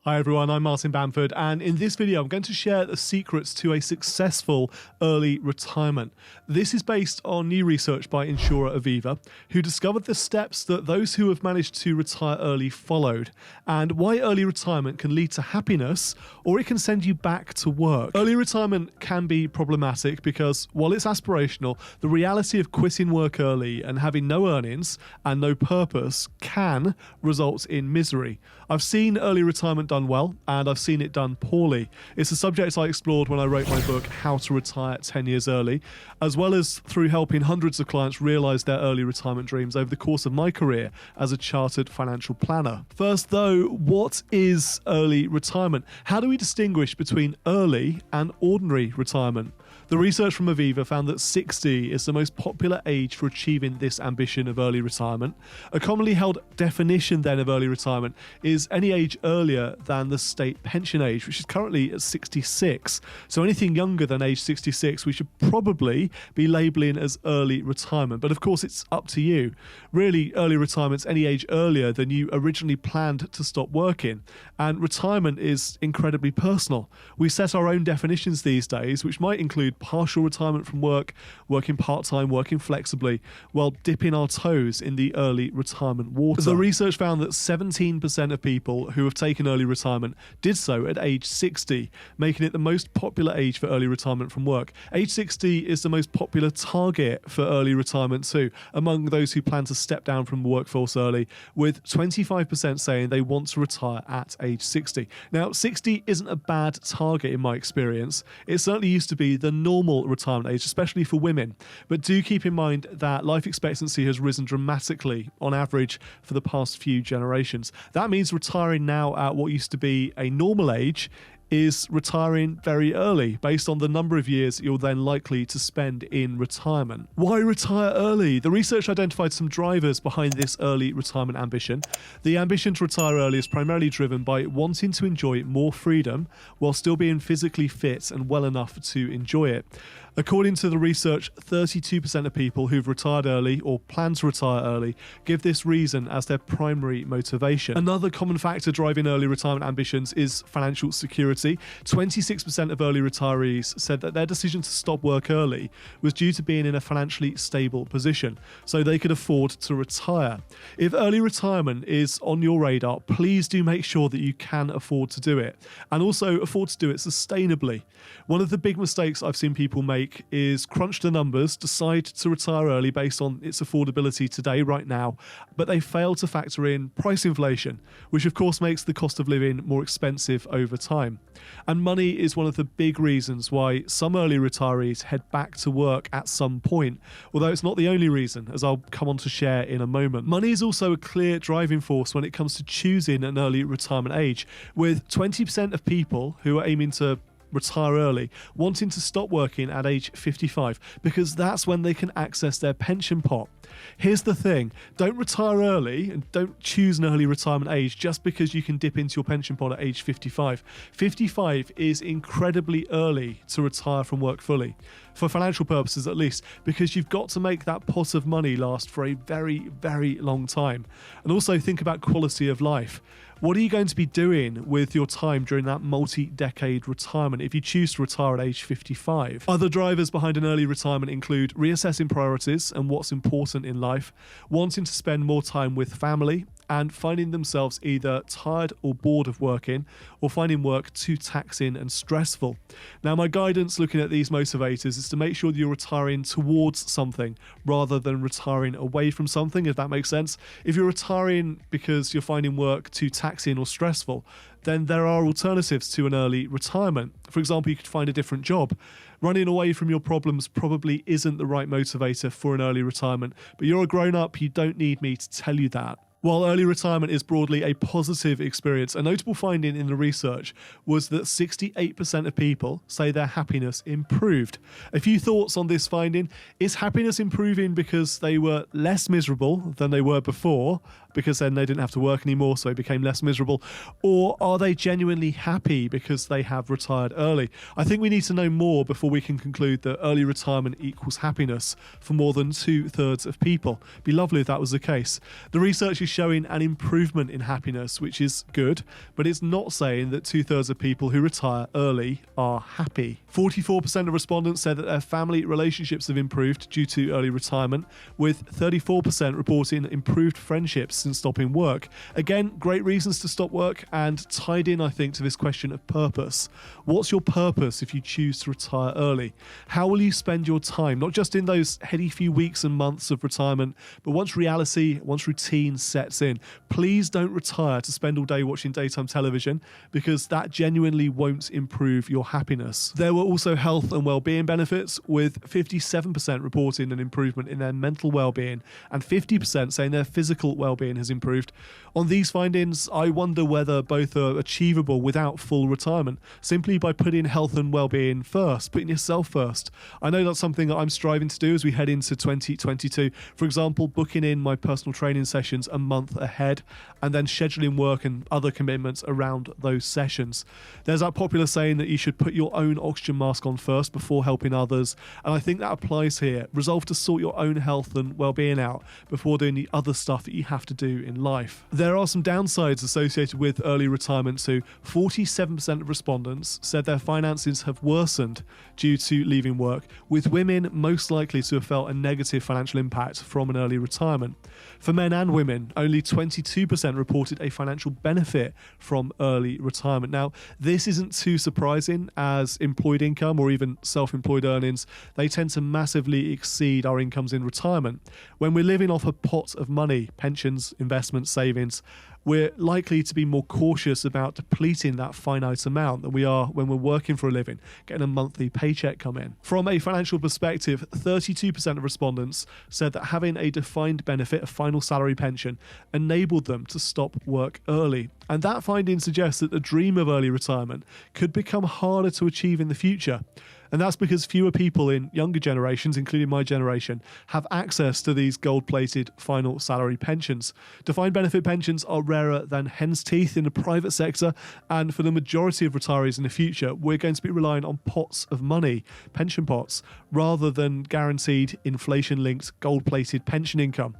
Hi everyone, I'm Martin Bamford, and in this video I'm going to share the secrets to a successful early retirement. This is based on new research by insurer Aviva, who discovered the steps that those who have managed to retire early followed, and why early retirement can lead to happiness or it can send you back to work. Early retirement can be problematic because while it's aspirational, the reality of quitting work early and having no earnings and no purpose can result in misery. I've seen early retirement done well, and I've seen it done poorly. It's a subject I explored when I wrote my book, How to Retire 10 Years Early, as well as through helping hundreds of clients realize their early retirement dreams over the course of my career as a chartered financial planner. First though, what is early retirement? How do we distinguish between early and ordinary retirement? The research from Aviva found that 60 is the most popular age for achieving this ambition of early retirement. A commonly held definition then of early retirement is any age earlier than the state pension age, which is currently at 66. So anything younger than age 66, we should probably be labelling as early retirement. But of course, it's up to you. Really, early retirement's any age earlier than you originally planned to stop working. And retirement is incredibly personal. We set our own definitions these days, which might include partial retirement from work, working part-time, working flexibly, while dipping our toes in the early retirement water. The research found that 17% of people who have taken early retirement did so at age 60, making it the most popular age for early retirement from work. Age 60 is the most popular target for early retirement too, among those who plan to step down from the workforce early, with 25% saying they want to retire at age 60. Now, 60 isn't a bad target in my experience. It certainly used to be the normal retirement age, especially for women. But do keep in mind that life expectancy has risen dramatically on average for the past few generations. That means retiring now at what used to be a normal age is retiring very early based on the number of years you're then likely to spend in retirement. Why retire early? The research identified some drivers behind this early retirement ambition. The ambition to retire early is primarily driven by wanting to enjoy more freedom while still being physically fit and well enough to enjoy it. According to the research, 32% of people who've retired early or plan to retire early give this reason as their primary motivation. Another common factor driving early retirement ambitions is financial security. 26% of early retirees said that their decision to stop work early was due to being in a financially stable position, so they could afford to retire. If early retirement is on your radar, please do make sure that you can afford to do it, and also afford to do it sustainably. One of the big mistakes I've seen people make is crunch the numbers, decide to retire early based on its affordability today, right now, but they fail to factor in price inflation, which of course makes the cost of living more expensive over time. And money is one of the big reasons why some early retirees head back to work at some point, although it's not the only reason, as I'll come on to share in a moment. Money is also a clear driving force when it comes to choosing an early retirement age, with 20% of people who are aiming to retire early wanting to stop working at age 55 because that's when they can access their pension pot. Here's the thing, don't retire early and don't choose an early retirement age just because you can dip into your pension pot at age 55. 55 is incredibly early to retire from work fully, for financial purposes at least, because you've got to make that pot of money last for a very, very long time. And also think about quality of life. What are you going to be doing with your time during that multi-decade retirement if you choose to retire at age 55? Other drivers behind an early retirement include reassessing priorities and what's important in life, wanting to spend more time with family, and finding themselves either tired or bored of working, or finding work too taxing and stressful. Now, my guidance looking at these motivators is to make sure that you're retiring towards something rather than retiring away from something, if that makes sense. If you're retiring because you're finding work too taxing or stressful, then there are alternatives to an early retirement. For example, you could find a different job. Running away from your problems probably isn't the right motivator for an early retirement, but you're a grown-up, you don't need me to tell you that. While early retirement is broadly a positive experience, a notable finding in the research was that 68% of people say their happiness improved. A few thoughts on this finding. Is happiness improving because they were less miserable than they were before? because then they didn't have to work anymore, so they became less miserable? Or are they genuinely happy because they have retired early? I think we need to know more before we can conclude that early retirement equals happiness for more than 2/3 of people. It'd be lovely if that was the case. The research is showing an improvement in happiness, which is good, but it's not saying that 2/3 of people who retire early are happy. 44% of respondents said that their family relationships have improved due to early retirement, with 34% reporting improved friendships since stopping work. Again, great reasons to stop work, and tied in, I think, to this question of purpose. What's your purpose if you choose to retire early? How will you spend your time, not just in those heady few weeks and months of retirement, but once reality, once routine sets in? Please don't retire to spend all day watching daytime television, because that genuinely won't improve your happiness. There were also health and well-being benefits, with 57% reporting an improvement in their mental well-being and 50% saying their physical well-being has improved. On these findings, I wonder whether both are achievable without full retirement, simply by putting health and well-being first, putting yourself first. I know that's something that I'm striving to do as we head into 2022. For example, booking in my personal training sessions a month ahead and then scheduling work and other commitments around those sessions. There's that popular saying that you should put your own oxygen mask on first before helping others, and I think that applies here. Resolve to sort your own health and well-being out before doing the other stuff that you have to do in life. There are some downsides associated with early retirement too. 47% of respondents said their finances have worsened due to leaving work, with women most likely to have felt a negative financial impact from an early retirement. For men and women, only 22% reported a financial benefit from early retirement. Now, this isn't too surprising, as employed income or even self-employed earnings, they tend to massively exceed our incomes in retirement. When we're living off a pot of money, pensions, investments, savings, we're likely to be more cautious about depleting that finite amount than we are when we're working for a living, getting a monthly paycheck come in. From a financial perspective, 32% of respondents said that having a defined benefit, a final salary pension, enabled them to stop work early. And that finding suggests that the dream of early retirement could become harder to achieve in the future. And that's because fewer people in younger generations, including my generation, have access to these gold-plated final salary pensions. Defined benefit pensions are rarer than hen's teeth in the private sector, and for the majority of retirees in the future, we're going to be relying on pots of money, pension pots, rather than guaranteed inflation-linked gold-plated pension income.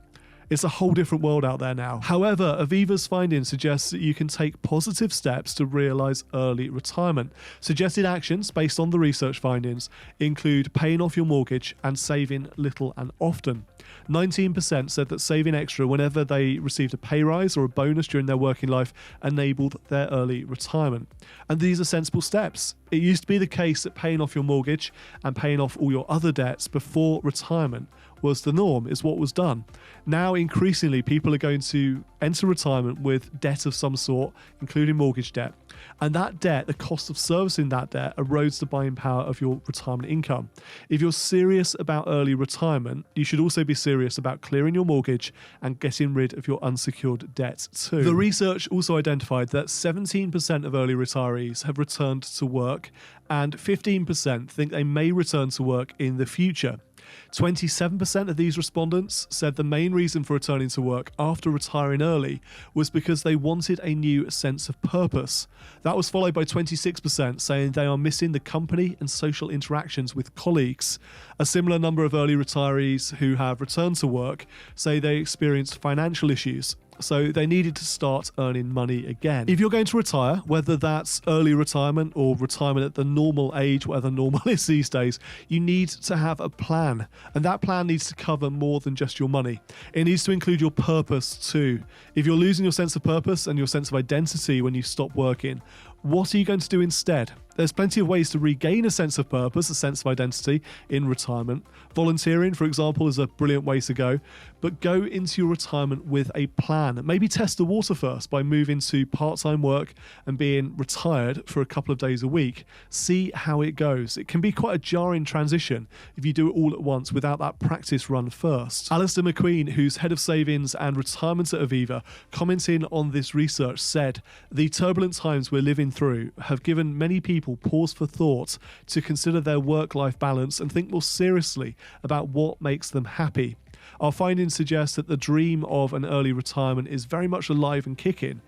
It's a whole different world out there now. However, Aviva's findings suggest that you can take positive steps to realise early retirement. Suggested actions based on the research findings include paying off your mortgage and saving little and often. 19% said that saving extra whenever they received a pay rise or a bonus during their working life enabled their early retirement. And these are sensible steps. It used to be the case that paying off your mortgage and paying off all your other debts before retirement was the norm, is what was done. Now, increasingly, people are going to enter retirement with debt of some sort, including mortgage debt. And that debt, the cost of servicing that debt, erodes the buying power of your retirement income. If you're serious about early retirement, you should also be serious about clearing your mortgage and getting rid of your unsecured debt too. The research also identified that 17% of early retirees have returned to work, and 15% think they may return to work in the future. 27% of these respondents said the main reason for returning to work after retiring early was because they wanted a new sense of purpose. That was followed by 26% saying they are missing the company and social interactions with colleagues. A similar number of early retirees who have returned to work say they experienced financial issues, so they needed to start earning money again. If you're going to retire, whether that's early retirement or retirement at the normal age, whatever normal is these days, you need to have a plan. And that plan needs to cover more than just your money. It needs to include your purpose too. If you're losing your sense of purpose and your sense of identity when you stop working, what are you going to do instead? There's plenty of ways to regain a sense of purpose, a sense of identity in retirement. Volunteering, for example, is a brilliant way to go. But go into your retirement with a plan. Maybe test the water first by moving to part-time work and being retired for a couple of days a week. See how it goes. It can be quite a jarring transition if you do it all at once without that practice run first. Alistair McQueen, who's head of savings and retirement at Aviva, commenting on this research, said, "The turbulent times we're living through have given many people pause for thought to consider their work-life balance and think more seriously about what makes them happy. Our findings suggest that the dream of an early retirement is very much alive and kicking,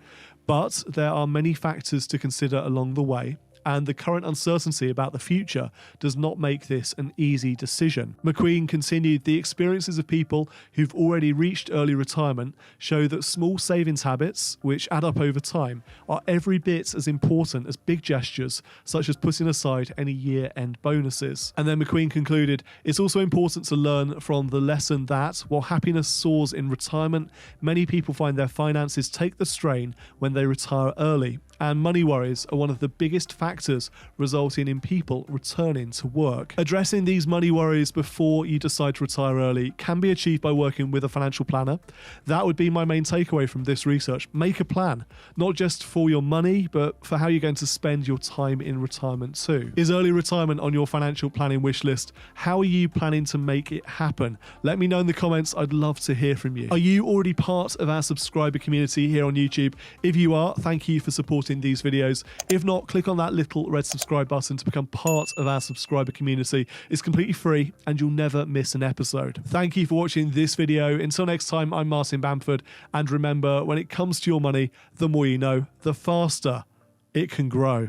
but there are many factors to consider along the way, and the current uncertainty about the future does not make this an easy decision. McQueen continued, the experiences of people who've already reached early retirement show that small savings habits, which add up over time, are every bit as important as big gestures, such as putting aside any year-end bonuses. And then McQueen concluded, it's also important to learn from the lesson that, while happiness soars in retirement, many people find their finances take the strain when they retire early. And money worries are one of the biggest factors resulting in people returning to work. Addressing these money worries before you decide to retire early can be achieved by working with a financial planner. That would be my main takeaway from this research. Make a plan, not just for your money, but for how you're going to spend your time in retirement too. Is early retirement on your financial planning wish list? How are you planning to make it happen? Let me know in the comments. I'd love to hear from you. Are you already part of our subscriber community here on YouTube? If you are, thank you for supporting these videos. If not, click on that little red subscribe button to become part of our subscriber community. It's completely free and you'll never miss an episode. Thank you for watching this video. Until next time, I'm Martin Bamford, and remember, when it comes to your money, the more you know, the faster it can grow.